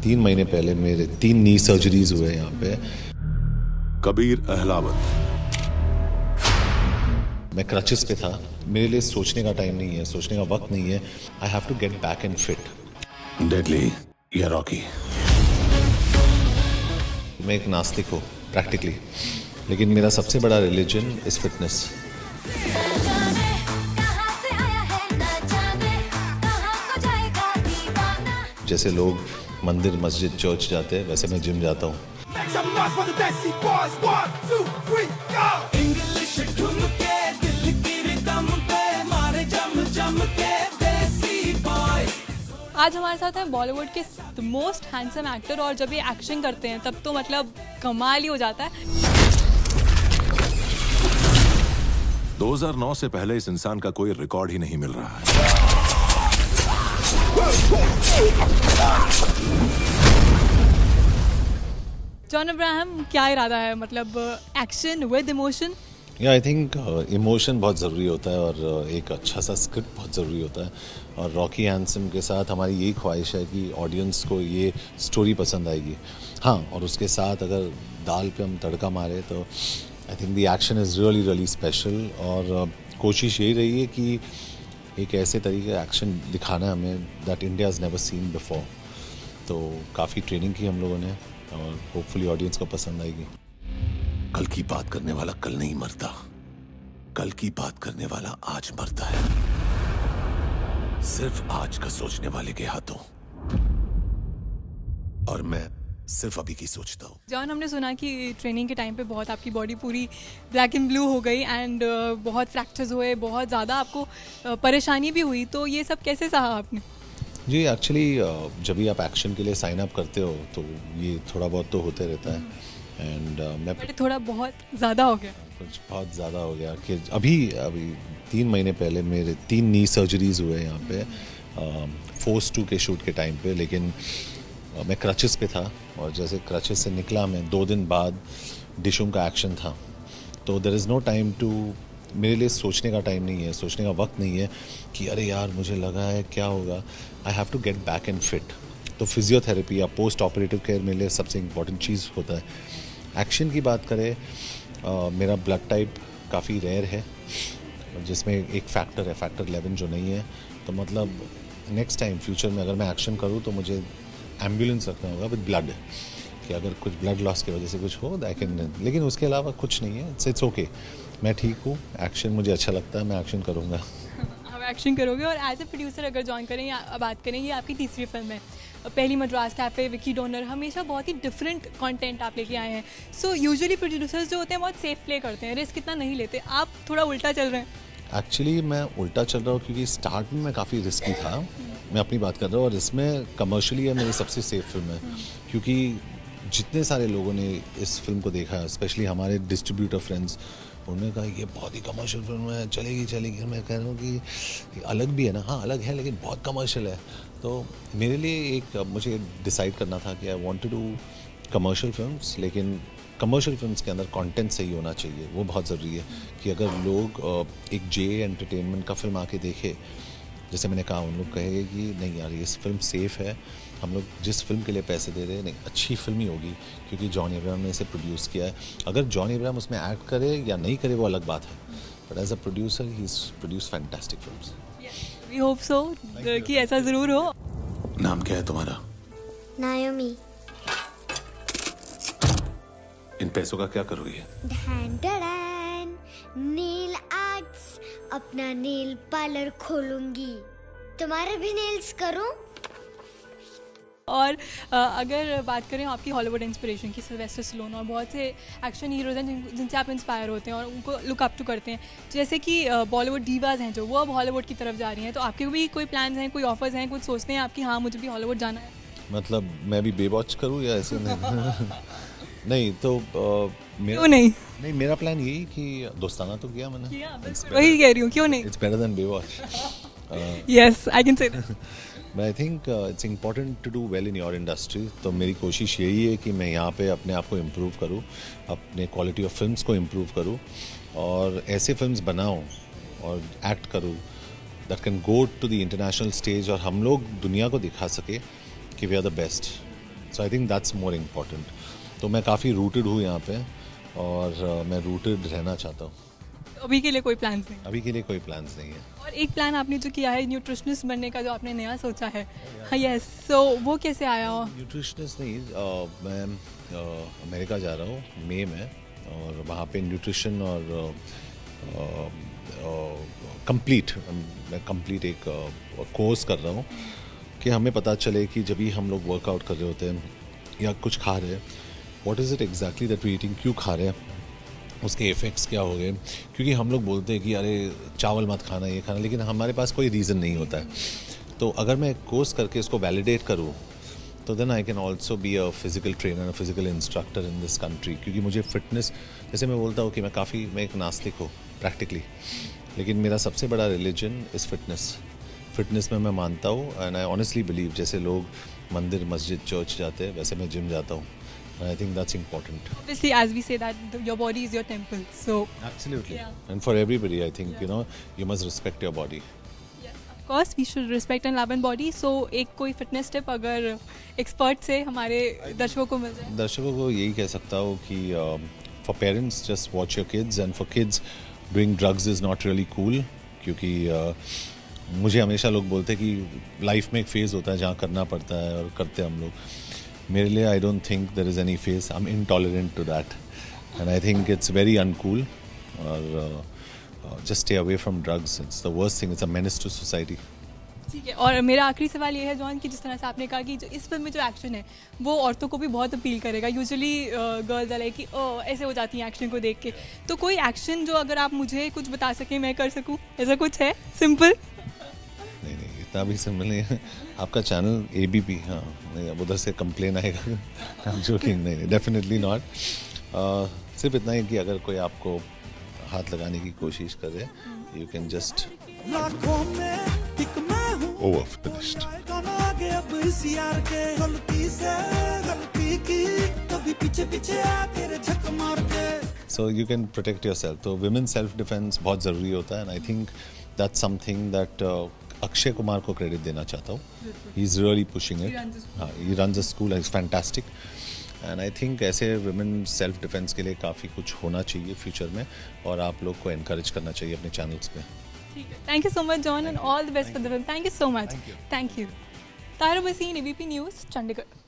3 महीने पहले मेरे 3 नी सर्जरीज हुए यहाँ पे। कबीर अहलावत। मैं क्रचेस पे था। मेरे लिए सोचने का टाइम नहीं है, सोचने का वक्त नहीं है। I have to get back and fit. Deadly या रॉकी? मैं एक नास्तिक हूँ प्रैक्टिकली, लेकिन मेरा सबसे बड़ा रिलीजन इज फिटनेस। जैसे लोग मंदिर मस्जिद चर्च जाते हैं, वैसे मैं जिम जाता हूँ। आज हमारे साथ है बॉलीवुड के मोस्ट हैंडसम एक्टर, और जब ये एक्शन करते हैं तब तो मतलब कमाल ही हो जाता है। 2009 से पहले इस इंसान का कोई रिकॉर्ड ही नहीं मिल रहा है। जॉन अब्राहम, क्या इरादा है? मतलब एक्शन विद इमोशन? या आई थिंक इमोशन बहुत ज़रूरी होता है, और एक अच्छा सा स्क्रिप्ट बहुत ज़रूरी होता है। और रॉकी हैंडसम के साथ हमारी यही ख्वाहिश है कि ऑडियंस को ये स्टोरी पसंद आएगी। हाँ, और उसके साथ अगर दाल पे हम तड़का मारे तो I think the action is really really special. और कोशिश यही रही है कि एक ऐसे तरीके का एक्शन दिखाना है हमें that India has never seen before. तो काफ़ी ट्रेनिंग की हम लोगों ने, और होपफुली ऑडियंस को पसंद आएगी। कल की बात करने वाला कल नहीं मरता, कल की बात करने वाला आज मरता है। सिर्फ आज का सोचने वाले के हाथों, और मैं सिर्फ अभी की सोचता हूँ। जॉन, हमने सुना कि ट्रेनिंग के टाइम पे बहुत आपकी बॉडी पूरी ब्लैक एंड ब्लू हो गई, एंड बहुत फ्रैक्चर्स हुए, बहुत ज़्यादा आपको परेशानी भी हुई, तो ये सब कैसे सहा आपने? जी, एक्चुअली जब भी आप एक्शन के लिए साइन अप करते हो तो ये थोड़ा बहुत तो होते रहता है। एंड मैं थोड़ा बहुत ज़्यादा हो गया, कुछ बहुत ज़्यादा हो गया कि अभी 3 महीने पहले मेरे 3 नी सर्जरीज हुए यहाँ पे फोर्स 2 के शूट के टाइम पे। लेकिन मैं क्रचेस पे था, और जैसे क्रचेस से निकला मैं 2 दिन बाद डिशुम का एक्शन था। तो there is no time to, मेरे लिए सोचने का टाइम नहीं है, सोचने का वक्त नहीं है कि अरे यार मुझे लगा है क्या होगा। I have to get back and fit. तो फिजियोथेरेपी या पोस्ट ऑपरेटिव केयर मेरे लिए सबसे इम्पॉर्टेंट चीज़ होता है। एक्शन की बात करें, मेरा ब्लड टाइप काफ़ी रेयर है, जिसमें एक फैक्टर है, फैक्टर 11 जो नहीं है। तो मतलब नेक्स्ट टाइम फ्यूचर में अगर मैं एक्शन करूँ तो मुझे एम्बुलेंस रखना होगा विद ब्लड, कि अगर कुछ ब्लड लॉस की वजह से कुछ हो आई कैन, लेकिन उसके अलावा कुछ नहीं है। इट्स ओके, मैं ठीक हूँ। एक्शन मुझे अच्छा लगता है, मैं एक्शन करूँगा। आप एक्शन करोगे। और एज ए प्रोड्यूसर अगर ज्वाइन करें या बात करें, ये आपकी तीसरी फिल्म है। पहली मद्रास कैफ़े, विकी डोनर, हमेशा बहुत ही डिफरेंट कंटेंट आप लेके आए हैं। सो यूजुअली प्रोड्यूसर्स जो होते हैं बहुत सेफ प्ले करते हैं, रिस्क इतना नहीं लेते, आप थोड़ा उल्टा चल रहे हैं। एक्चुअली मैं उल्टा चल रहा हूँ क्योंकि स्टार्ट में मैं काफ़ी रिस्की था। मैं अपनी बात कर रहा हूँ, और इसमें कमर्शियली है मेरी सबसे सेफ फिल्म है, क्योंकि जितने सारे लोगों ने इस फिल्म को देखा, स्पेशली हमारे डिस्ट्रीब्यूटर फ्रेंड्स, उन्होंने कहा ये बहुत ही कमर्शियल फिल्म है, चलेगी चलेगी। मैं कह रहा हूँ कि अलग भी है ना, हाँ अलग है, लेकिन बहुत कमर्शियल है। तो मेरे लिए एक मुझे डिसाइड करना था कि I want to do commercial films, लेकिन कमर्शियल फिल्म्स के अंदर कंटेंट सही होना चाहिए। वो बहुत ज़रूरी है कि अगर लोग एक जे एंटरटेनमेंट का फिल्म आके देखे, जैसे मैंने कहा, उन लोग कहेंगे कि नहीं यार ये फिल्म सेफ़ है, हम लोग जिस फिल्म के लिए पैसे दे रहे हैं, नहीं अच्छी फिल्म ही होगी, क्योंकि जॉन अब्राहम ने इसे प्रोड्यूस किया है। अगर जॉन अब्राहम उसमें एक्ट करे या नहीं करे वो अलग बात है, but as a producer he is produce fantastic films. We hope so कि ऐसा ज़रूर हो। नाम क्या है तुम्हारा? नायोमी। इन पैसों का क्या करोगे? ढैन ढैन, नेल आर्ट्स, अपना नेल पार्लर खोलूंगी। तुम्हारे भी नेल्स करूं? और अगर बात करें आपकी हॉलीवुड इंस्पिरेशन की, सिल्वेस्टर स्टैलोन और बहुत से एक्शन हीरोज़ हैं जिनसे आप इंस्पायर होते हैं और उनको लुक अप टू करते हैं, जैसे कि बॉलीवुड डीवाज हैं जो, वो अब हॉलीवुड की तरफ जा रही हैं। तो आपके भी कोई प्लान्स हैं, कोई ऑफर्स हैं, कुछ सोचते हैं आपकी, हाँ मुझे भी हॉलीवुड जाना है? मतलब मैं भी बेवॉच करूँ या ऐसे? नहीं तो क्यों नहीं? नहीं, मेरा प्लान यही कि दोस्ताना तो किया मैंने, वही कह रही हूँ, क्यों नहीं? It's better than Baywatch. Yes, I can say that. But I think it's important to do well in your industry. तो मेरी कोशिश यही है कि मैं यहाँ पे अपने आप को इम्प्रूव करूँ, अपने क्वालिटी ऑफ फिल्म्स को इम्प्रूव करूँ, और ऐसे फिल्म्स बनाऊँ और एक्ट करूँ that can go to the international stage, और हम लोग दुनिया को दिखा सके कि we are the best. So I think that's more important. तो मैं काफ़ी रूटेड हूँ यहाँ पे और मैं रूटेड रहना चाहता हूँ. अभी के लिए कोई प्लान्स नहीं? अभी के लिए कोई प्लान्स नहीं है. और एक प्लान आपने जो किया है न्यूट्रिशनिस्ट बनने का, जो आपने नया सोचा है, हाँ यस, सो वो कैसे आया हो? न्यूट्रिशनिस्ट नहीं, मैं अमेरिका जा रहा हूँ मई में, और वहाँ पे न्यूट्रिशन और कंप्लीट एक कोर्स कर रहा हूँ कि हमें पता चले कि जब भी हम लोग वर्कआउट कर रहे होते हैं या कुछ खा रहे हैं, what is it exactly that we eating, क्यों खा रहे हैं, उसके इफ़ेक्ट्स क्या हो गए. क्योंकि हम लोग बोलते हैं कि अरे चावल मत खाना, ये खाना, लेकिन हमारे पास कोई रीज़न नहीं होता है. तो अगर मैं कोर्स करके इसको वैलिडेट करूँ तो then I can also be a physical trainer, a physical instructor in this country. क्योंकि मुझे फ़िटनेस, जैसे मैं बोलता हूँ कि मैं एक नास्तिक हूँ प्रैक्टिकली, लेकिन मेरा सबसे बड़ा रिलीजन इज़ फिटनेस में मैं मानता हूँ. एंड आई ऑनेस्टली बिलीव, जैसे लोग मंदिर, मस्जिद, चर्च जाते हैं, वैसे मैं जिम जाता हूँ. I think that's important. Obviously, as we say that your body is your temple, so Absolutely. Yeah. And for everybody, I think, you must respect your body. yes, of course we should respect and love and body. So एक कोई fitness tip अगर expert से हमारे दर्शकों को मिल जाए? दर्शकों को यही कह सकता हूँ कि for parents, just watch your kids, and for kids, doing drugs is not really cool. क्योंकि मुझे हमेशा लोग बोलते हैं कि लाइफ में एक फेज़ होता है जहाँ करना पड़ता है, और करते हैं हम लोग. मेरे लिए I don't think there is any face. I am intolerant to that, and I think it's very uncool. और just stay away from drugs. It's the worst thing. It's a menace to society. ठीक है, और मेरा आखिरी सवाल ये है John, कि जिस तरह से आपने कहा कि जो इस फिल्म में जो एक्शन है वो औरतों को भी बहुत अपील करेगा. यूजुअली गर्ल्स आर कि ऐसे हो जाती हैं एक्शन को देख के. तो कोई एक्शन जो अगर आप मुझे कुछ बता सकें, मैं कर सकूं, ऐसा कुछ है सिंपल? नहीं, इतना भी सिंपल नहीं है. आपका चैनल ABP, हाँ, नहीं, अब उधर से कंप्लेन आएगा. I am joking. नहीं, डेफिनेटली नॉट. सिर्फ इतना ही कि अगर कोई आपको हाथ लगाने की कोशिश करे, you can just over finished. So you can protect your self. तो विमेन सेल्फ डिफेंस बहुत ज़रूरी होता है. And I think that's something that Akshay Kumar को क्रेडिट देना चाहता हूँ. He is really pushing it. हाँ, he runs a school, is fantastic. And I think ऐसे विमेन सेल्फ डिफेंस के लिए काफ़ी कुछ होना चाहिए फ्यूचर में, और आप लोग को एनकरेज करना चाहिए अपने चैनल्स पे. Thank you so much John, and all the best for the film. Thank you so much. Thank you. Tahir Waseem, ABP news, Chandigarh.